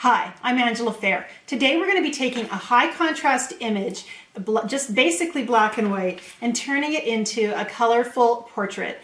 Hi, I'm Angela Fehr. Today we're going to be taking a high contrast image, just basically black and white, and turning it into a colorful portrait.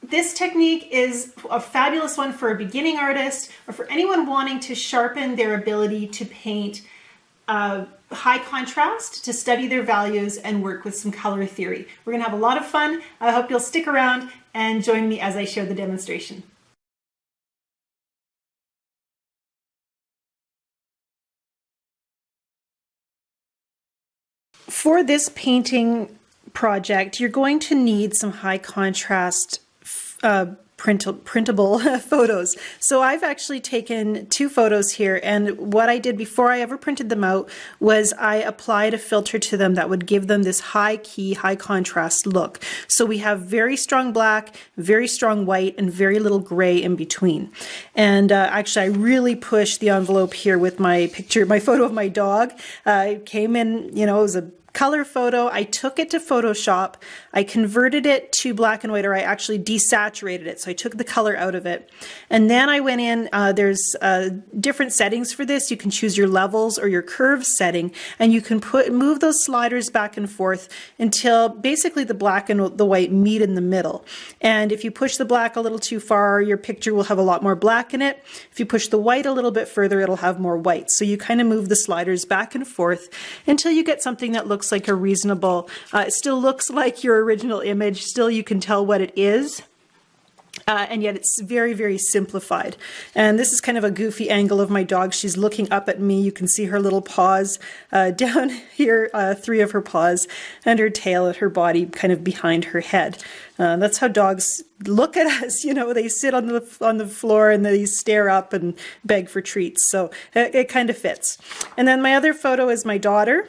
This technique is a fabulous one for a beginning artist or for anyone wanting to sharpen their ability to paint high contrast, to study their values and work with some color theory. We're going to have a lot of fun. I hope you'll stick around and join me as I show the demonstration. For this painting project, you're going to need some high contrast printable photos. So I've actually taken two photos here, and what I did before I ever printed them out was I applied a filter to them that would give them this high key, high contrast look. So we have very strong black, very strong white, and very little gray in between. And actually I really pushed the envelope here with my photo of my dog. It came in, it was a color photo. I took it to Photoshop. I converted it to black and white, or I actually desaturated it. So I took the color out of it. And then I went in, there's different settings for this. You can choose your levels or your curve setting, and you can move those sliders back and forth until basically the black and the white meet in the middle. And if you push the black a little too far, your picture will have a lot more black in it. If you push the white a little bit further, it'll have more white. So you kind of move the sliders back and forth until you get something that looks like a reasonable, it still looks like your original image, still you can tell what it is, and yet it's very, very simplified. And this is kind of a goofy angle of my dog. She's looking up at me. You can see her little paws down here, three of her paws, and her tail at her body kind of behind her head. That's how dogs look at us, they sit on the floor and they stare up and beg for treats. So it kind of fits. And then my other photo is my daughter.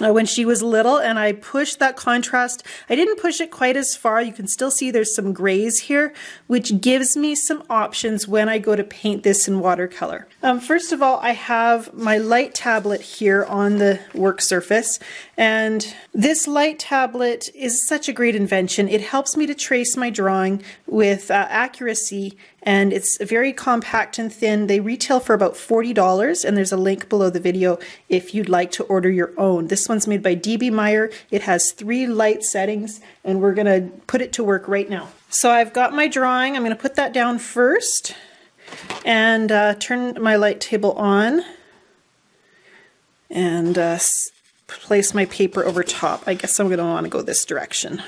When she was little, and I pushed that contrast. I didn't push it quite as far. You can still see there's some grays here, which gives me some options when I go to paint this in watercolor. First of all, I have my light tablet here on the work surface, and this light tablet is such a great invention. It helps me to trace my drawing with accuracy, and it's very compact and thin. They retail for about $40, and there's a link below the video if you'd like to order your own. This one's made by DB Meyer. It has 3 light settings, and we're going to put it to work right now. So I've got my drawing. I'm going to put that down first and turn my light table on and place my paper over top. I guess I'm going to want to go this direction.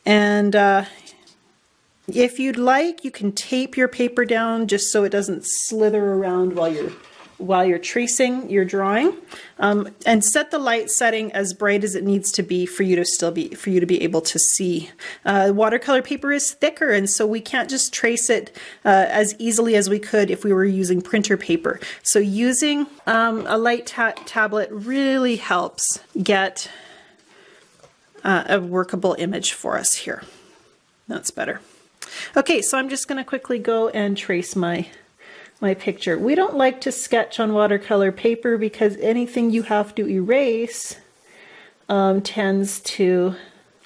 And if you'd like, you can tape your paper down just so it doesn't slither around while you're tracing your drawing, and set the light setting as bright as it needs to be for you to be able to see. Watercolor paper is thicker, and so we can't just trace it as easily as we could if we were using printer paper. So using a light tablet really helps get a workable image for us here. That's better. Okay, so I'm just going to quickly go and trace my picture. We don't like to sketch on watercolor paper because anything you have to erase tends to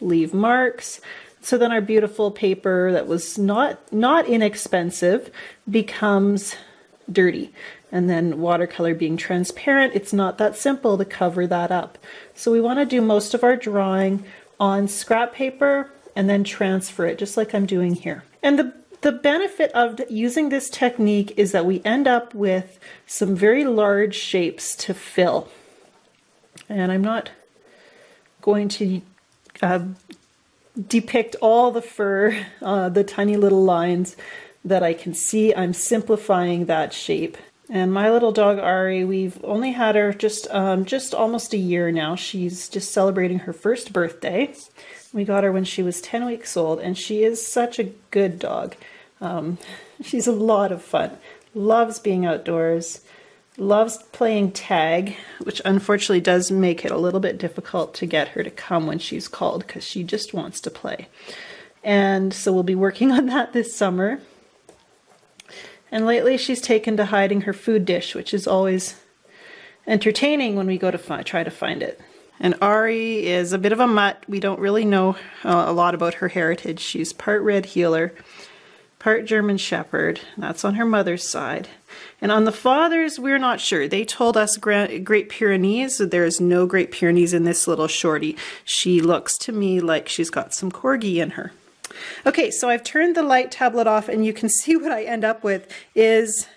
leave marks. So then our beautiful paper that was not inexpensive becomes dirty. And then watercolor being transparent, it's not that simple to cover that up. So we want to do most of our drawing on scrap paper and then transfer it, just like I'm doing here. And the benefit of using this technique is that we end up with some very large shapes to fill. And I'm not going to depict all the fur, the tiny little lines that I can see. I'm simplifying that shape. And my little dog Ari, we've only had her just almost a year now. She's just celebrating her first birthday. We got her when she was 10 weeks old, and she is such a good dog. She's a lot of fun, loves being outdoors, loves playing tag, which unfortunately does make it a little bit difficult to get her to come when she's called because she just wants to play. And so we'll be working on that this summer. And lately she's taken to hiding her food dish, which is always entertaining when we go to try to find it. And Ari is a bit of a mutt. We don't really know a lot about her heritage. She's part red heeler, part German Shepherd. That's on her mother's side. And on the father's, we're not sure. They told us Great Pyrenees. There's no Great Pyrenees in this little shorty. She looks to me like she's got some corgi in her. Okay, so I've turned the light tablet off, and you can see what I end up with is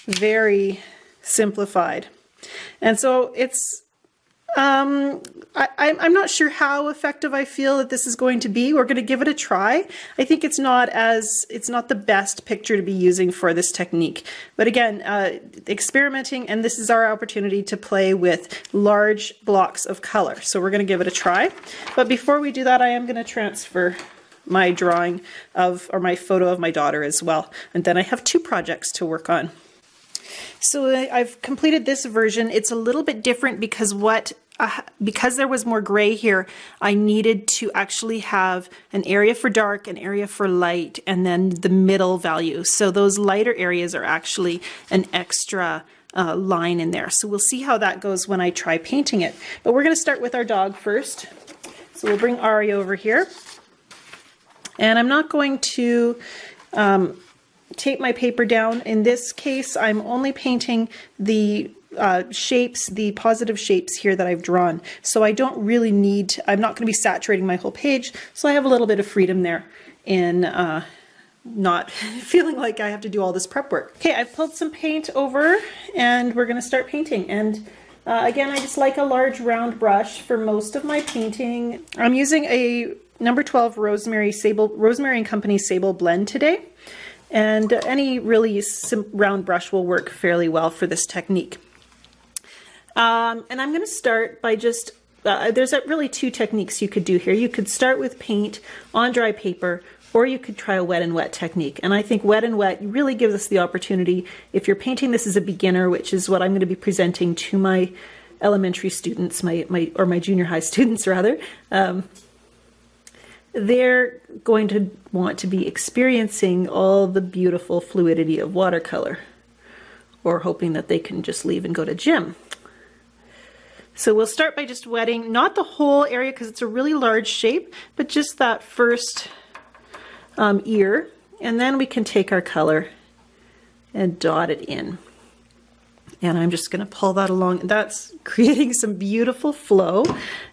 very simplified. And so it's, I'm not sure how effective I feel that this is going to be. We're going to give it a try. I think it's not the best picture to be using for this technique. But again, experimenting, and this is our opportunity to play with large blocks of color. So we're going to give it a try. But before we do that, I am going to transfer my drawing of, or my photo of my daughter as well. And then I have two projects to work on. So I've completed this version. It's a little bit different because because there was more gray here, I needed to actually have an area for dark, an area for light, and then the middle value. So those lighter areas are actually an extra line in there. So we'll see how that goes when I try painting it. But we're going to start with our dog first. So we'll bring Ari over here. And I'm not going to tape my paper down. In this case, I'm only painting the shapes, the positive shapes here that I've drawn. So I don't really need, I'm not going to be saturating my whole page, so I have a little bit of freedom there in not feeling like I have to do all this prep work. Okay, I've pulled some paint over and we're going to start painting. And again, I just like a large round brush for most of my painting. I'm using a number 12 Rosemary and Company Sable blend today. And any really round brush will work fairly well for this technique. And I'm going to start by just, there's really two techniques you could do here. You could start with paint on dry paper, or you could try a wet and wet technique. And I think wet and wet really gives us the opportunity, if you're painting this as a beginner, which is what I'm going to be presenting to my elementary students, or my junior high students rather, they're going to want to be experiencing all the beautiful fluidity of watercolor, or hoping that they can just leave and go to gym. So we'll start by just wetting, not the whole area because it's a really large shape, but just that first ear, and then we can take our color and dot it in. And I'm just going to pull that along. That's creating some beautiful flow.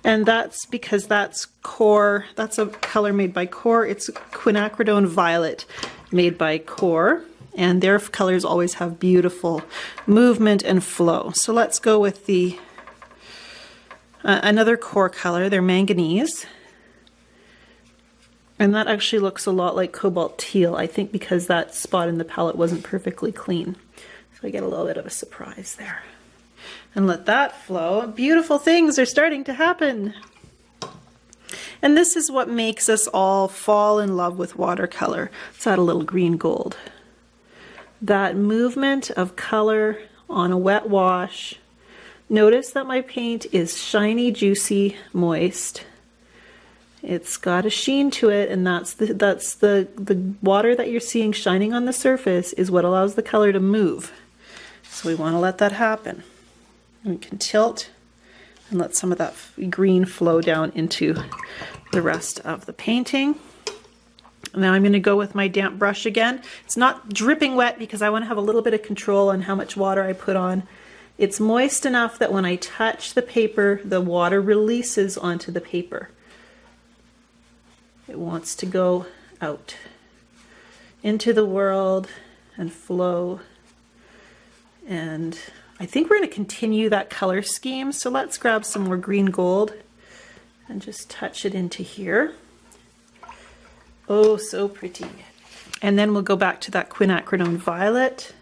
And that's because that's Core. That's a color made by Core. It's quinacridone violet made by Core. And their colors always have beautiful movement and flow. So let's go with the another Core color. They're manganese. And that actually looks a lot like cobalt teal, I think, because that spot in the palette wasn't perfectly clean. So I get a little bit of a surprise there. And let that flow. Beautiful things are starting to happen. And this is what makes us all fall in love with watercolor. Let's add a little green gold. That movement of color on a wet wash. Notice that my paint is shiny, juicy, moist. It's got a sheen to it, and that's the water that you're seeing shining on the surface is what allows the color to move. So we want to let that happen. We can tilt and let some of that green flow down into the rest of the painting. Now I'm going to go with my damp brush again. It's not dripping wet because I want to have a little bit of control on how much water I put on. It's moist enough that when I touch the paper, the water releases onto the paper. It wants to go out into the world and flow. And I think we're going to continue that color scheme. So let's grab some more green gold and just touch it into here. Oh, so pretty. And then we'll go back to that quinacridone violet.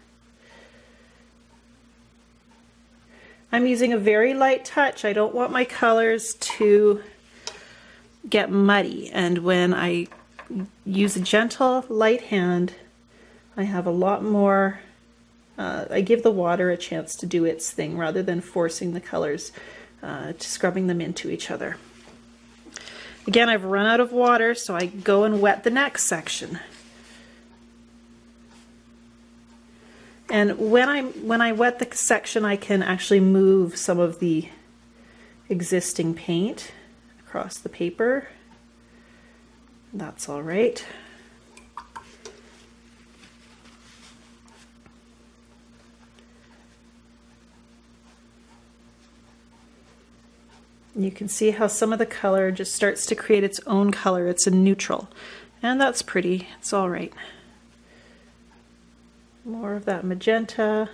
I'm using a very light touch. I don't want my colors to get muddy. And when I use a gentle, light hand, I have a lot more, I give the water a chance to do its thing rather than forcing the colors, scrubbing them into each other. Again, I've run out of water, so I go and wet the next section. And when I wet the section, I can actually move some of the existing paint across the paper. That's all right. You can see how some of the color just starts to create its own color. It's a neutral, and that's pretty. It's all right. More of that magenta.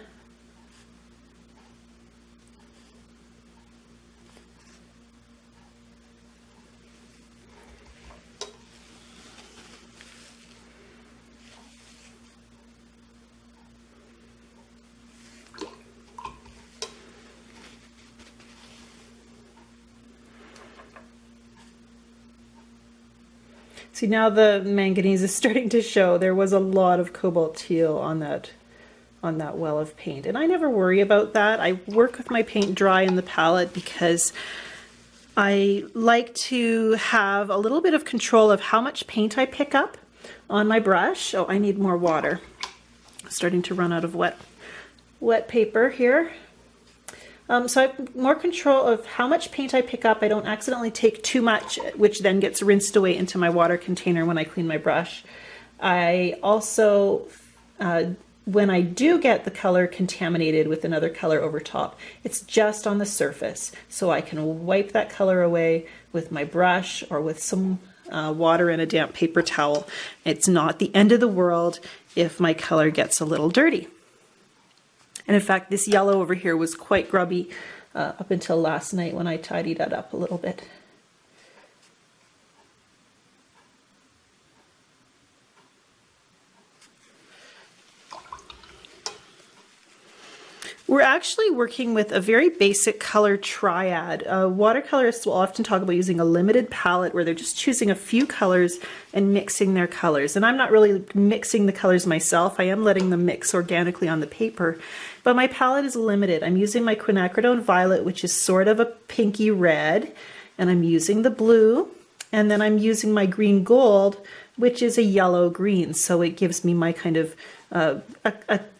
See, now the manganese is starting to show. There was a lot of cobalt teal on that well of paint, and I never worry about that. I work with my paint dry in the palette because I like to have a little bit of control of how much paint I pick up on my brush. Oh, I need more water. Starting to run out of wet paper here. So I have more control of how much paint I pick up. I don't accidentally take too much, which then gets rinsed away into my water container when I clean my brush. I also, when I do get the color contaminated with another color over top, it's just on the surface. So I can wipe that color away with my brush or with some water and a damp paper towel. It's not the end of the world if my color gets a little dirty. And in fact, this yellow over here was quite grubby up until last night when I tidied it up a little bit. We're actually working with a very basic color triad. Watercolorists will often talk about using a limited palette where they're just choosing a few colors and mixing their colors. And I'm not really mixing the colors myself. I am letting them mix organically on the paper. But my palette is limited. I'm using my quinacridone violet, which is sort of a pinky red, and I'm using the blue, and then I'm using my green gold, which is a yellow green. So it gives me my kind of an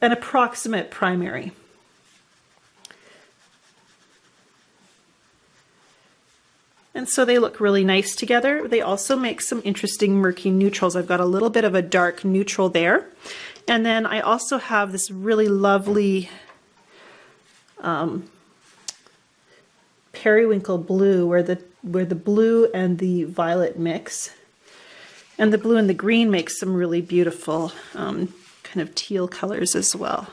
approximate primary. And so they look really nice together. They also make some interesting murky neutrals. I've got a little bit of a dark neutral there. And then I also have this really lovely periwinkle blue where the blue and the violet mix. And the blue and the green make some really beautiful kind of teal colors as well.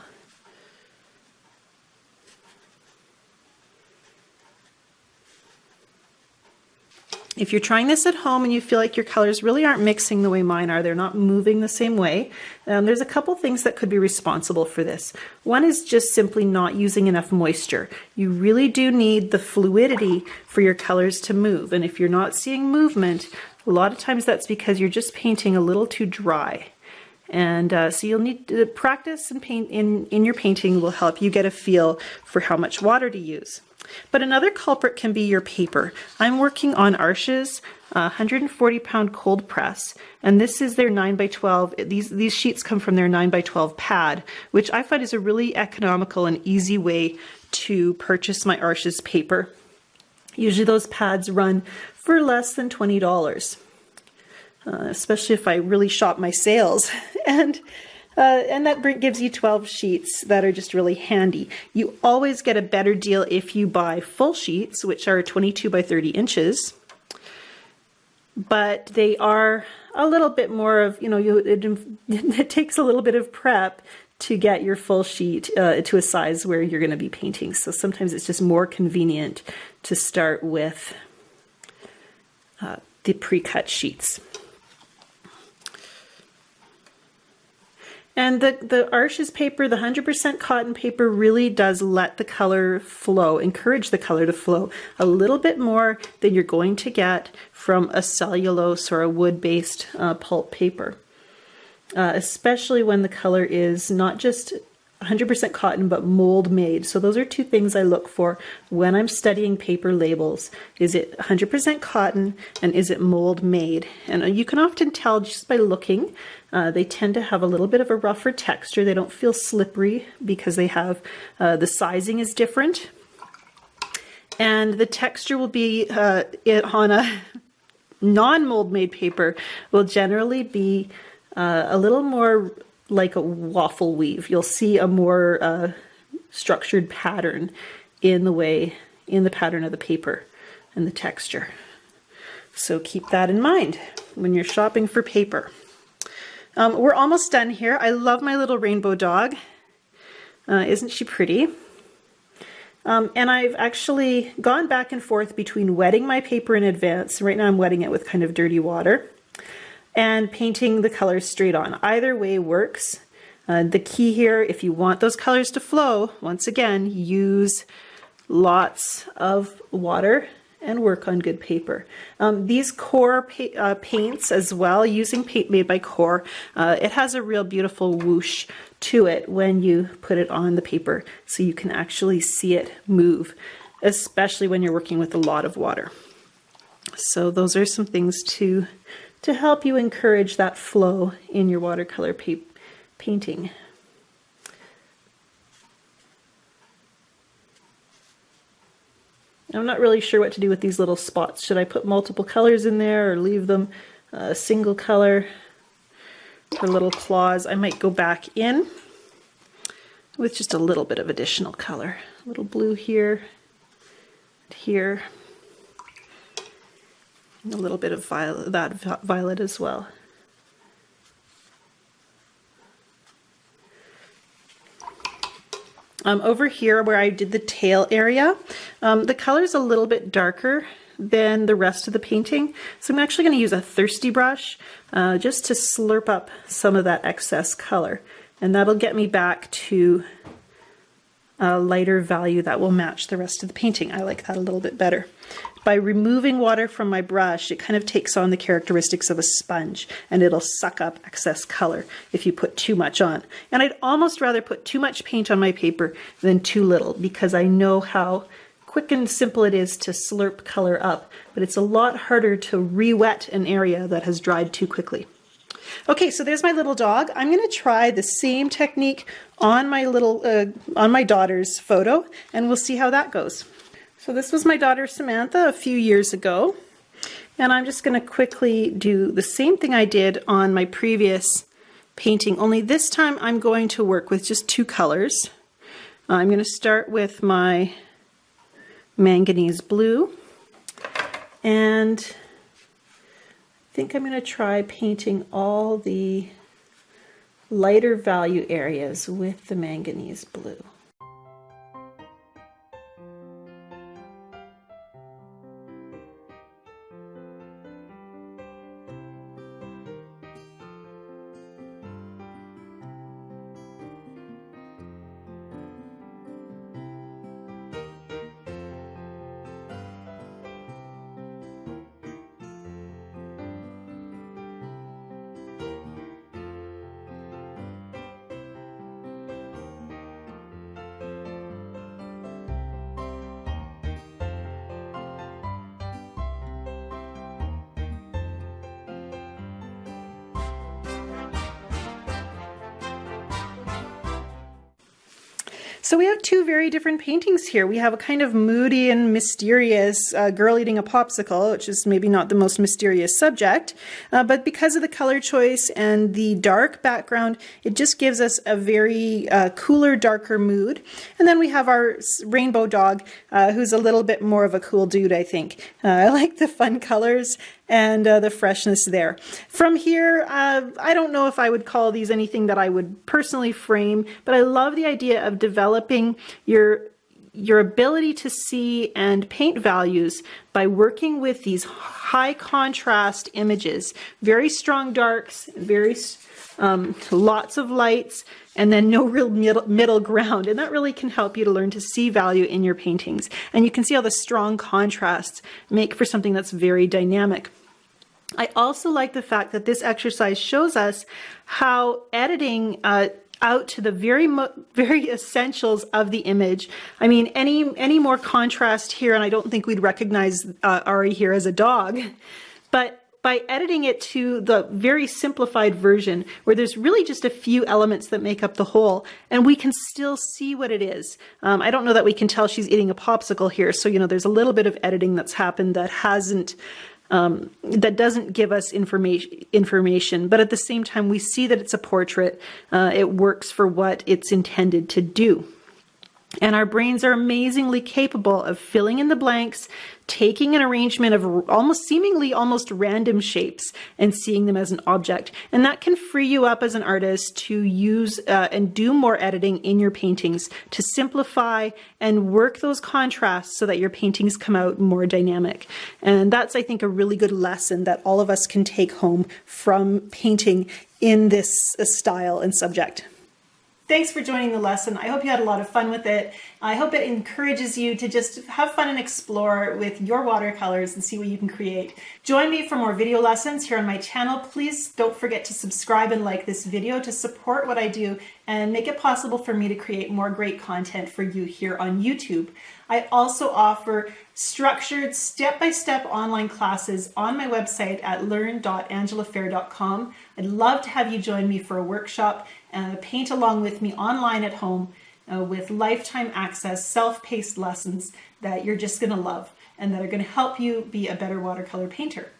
If you're trying this at home and you feel like your colors really aren't mixing the way mine are, they're not moving the same way, there's a couple things that could be responsible for this. One is just simply not using enough moisture. You really do need the fluidity for your colors to move, and if you're not seeing movement, a lot of times that's because you're just painting a little too dry. And so you'll need to practice and paint in your painting will help you get a feel for how much water to use. But another culprit can be your paper. I'm working on Arches 140-pound cold press, and this is their 9x12. These sheets come from their 9x12 pad, which I find is a really economical and easy way to purchase my Arches paper. Usually those pads run for less than $20, especially if I really shop my sales. And that gives you 12 sheets that are just really handy. You always get a better deal if you buy full sheets, which are 22 by 30 inches. But they are a little bit more of, it takes a little bit of prep to get your full sheet to a size where you're going to be painting. So sometimes it's just more convenient to start with the pre-cut sheets. And the Arches paper, the 100% cotton paper, really does let the color flow, encourage the color to flow a little bit more than you're going to get from a cellulose or a wood-based pulp paper. Especially when the color is not just 100% cotton, but mold made. So those are two things I look for when I'm studying paper labels. Is it 100% cotton, and is it mold made? And you can often tell just by looking. They tend to have a little bit of a rougher texture. They don't feel slippery because they have, the sizing is different. And the texture will be, on a non-mold made paper, will generally be a little more like a waffle weave. You'll see a more structured pattern in the pattern of the paper. and the texture. So keep that in mind when you're shopping for paper. We're almost done here. I love my little rainbow dog. Isn't she pretty? And I've actually gone back and forth between wetting my paper in advance. Right now I'm wetting it with kind of dirty water, and painting the colors straight on. Either way works. The key here, if you want those colors to flow, once again, use lots of water and work on good paper. These core paints as well, using paint made by Core, it has a real beautiful whoosh to it when you put it on the paper, so you can actually see it move, especially when you're working with a lot of water. So those are some things to help you encourage that flow in your watercolor painting. I'm not really sure what to do with these little spots. Should I put multiple colors in there or leave them a single color? For little claws, I might go back in with just a little bit of additional color. A little blue here, and here, and a little bit of violet as well. Over here where I did the tail area, the color's a little bit darker than the rest of the painting. So I'm actually going to use a thirsty brush just to slurp up some of that excess color. And that'll get me back to a lighter value that will match the rest of the painting. I like that a little bit better. By removing water from my brush, it kind of takes on the characteristics of a sponge, and it'll suck up excess color if you put too much on. And I'd almost rather put too much paint on my paper than too little, because I know how quick and simple it is to slurp color up, but it's a lot harder to re-wet an area that has dried too quickly. Okay, so there's my little dog. I'm going to try the same technique on my on my daughter's photo, and we'll see how that goes. So this was my daughter Samantha a few years ago, and I'm just going to quickly do the same thing I did on my previous painting, only this time I'm going to work with just two colors. I'm going to start with my manganese blue, and I think I'm going to try painting all the lighter value areas with the manganese blue. So we have two very different paintings here. We have a kind of moody and mysterious girl eating a popsicle, which is maybe not the most mysterious subject, but because of the color choice and the dark background, it just gives us a very cooler, darker mood. And then we have our rainbow dog, who's a little bit more of a cool dude, I think. I like the fun colors and the freshness there. From here, I don't know if I would call these anything that I would personally frame, but I love the idea of developing your ability to see and paint values by working with these high contrast images, very strong darks, very lots of lights, and then no real middle ground. And that really can help you to learn to see value in your paintings. And you can see how the strong contrasts make for something that's very dynamic. I also like the fact that this exercise shows us how editing out to the very essentials of the image. I mean, any more contrast here, and I don't think we'd recognize Ari here as a dog, but by editing it to the very simplified version where there's really just a few elements that make up the whole, and we can still see what it is. I don't know that we can tell she's eating a popsicle here, so there's a little bit of editing that's happened that hasn't that doesn't give us information, but at the same time we see that it's a portrait. It works for what it's intended to do. And our brains are amazingly capable of filling in the blanks, taking an arrangement of seemingly almost random shapes and seeing them as an object. And that can free you up as an artist to use and do more editing in your paintings, to simplify and work those contrasts so that your paintings come out more dynamic. And that's, I think, a really good lesson that all of us can take home from painting in this style and subject. Thanks for joining the lesson. I hope you had a lot of fun with it. I hope it encourages you to just have fun and explore with your watercolors and see what you can create. Join me for more video lessons here on my channel. Please don't forget to subscribe and like this video to support what I do and make it possible for me to create more great content for you here on YouTube. I also offer structured step-by-step online classes on my website at learn.angelafehr.com. I'd love to have you join me for a workshop, paint along with me online at home with lifetime access, self-paced lessons that you're just going to love and that are going to help you be a better watercolor painter.